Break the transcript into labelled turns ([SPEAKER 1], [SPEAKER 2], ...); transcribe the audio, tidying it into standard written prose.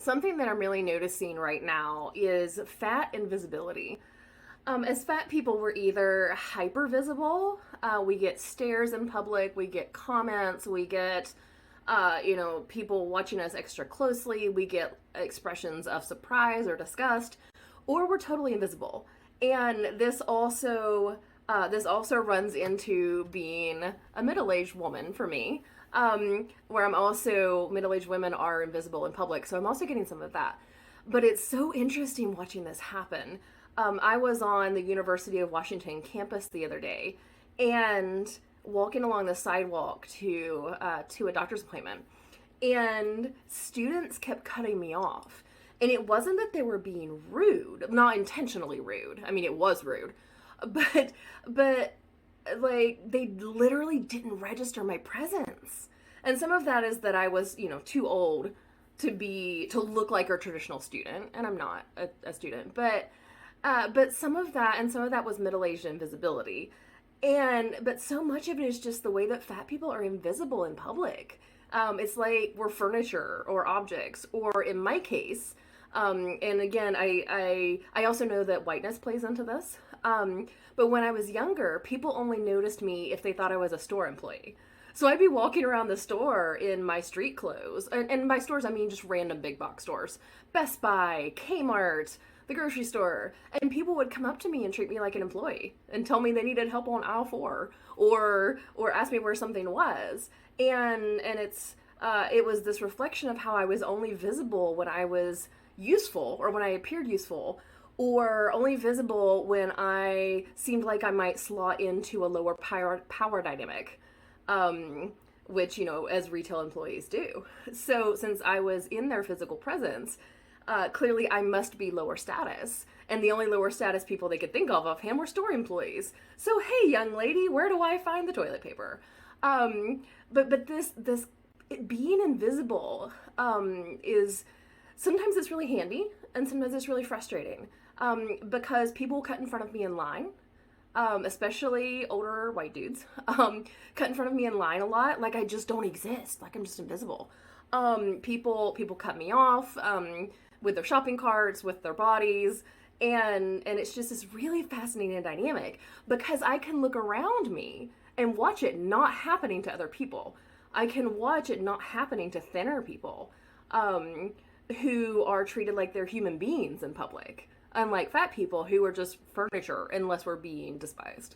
[SPEAKER 1] Something that I'm really noticing right now is fat invisibility. As fat people, we're either hyper visible, we get stares in public, we get comments, we get, people watching us extra closely, we get expressions of surprise or disgust, or we're totally invisible. And this also runs into being a middle-aged woman for me, where I'm also middle-aged women are invisible in public, so I'm also getting some of that. But it's so interesting watching this happen. I was on the University of Washington campus the other day, and walking along the sidewalk to a doctor's appointment, and students kept cutting me off. And it wasn't that they were being rude, not intentionally rude. I mean, it was rude, but like they literally didn't register my presence. And some of that is that I was, too old to look like a traditional student, and I'm not a student, but some of that was middle-aged invisibility. But so much of it is just the way that fat people are invisible in public. It's like we're furniture or objects, or in my case, and again, I also know that whiteness plays into this. But when I was younger, people only noticed me if they thought I was a store employee. So I'd be walking around the store in my street clothes. And by stores, I mean just random big box stores. Best Buy, Kmart, the grocery store. And people would come up to me and treat me like an employee and tell me they needed help on aisle 4 or ask me where something was. And it was this reflection of how I was only visible when I was useful or when I appeared useful, or only visible when I seemed like I might slot into a lower power dynamic, which, as retail employees do. So since I was in their physical presence, clearly I must be lower status. And the only lower status people they could think of offhand were store employees. So, hey, young lady, where do I find the toilet paper? But this being invisible is sometimes it's really handy and sometimes it's really frustrating, because people cut in front of me in line, especially older white dudes, cut in front of me in line a lot, like I just don't exist, like I'm just invisible. People cut me off with their shopping carts, with their bodies, and it's just this really fascinating dynamic because I can look around me and watch it not happening to other people. I can watch it not happening to thinner people, who are treated like they're human beings in public, unlike fat people who are just furniture unless we're being despised.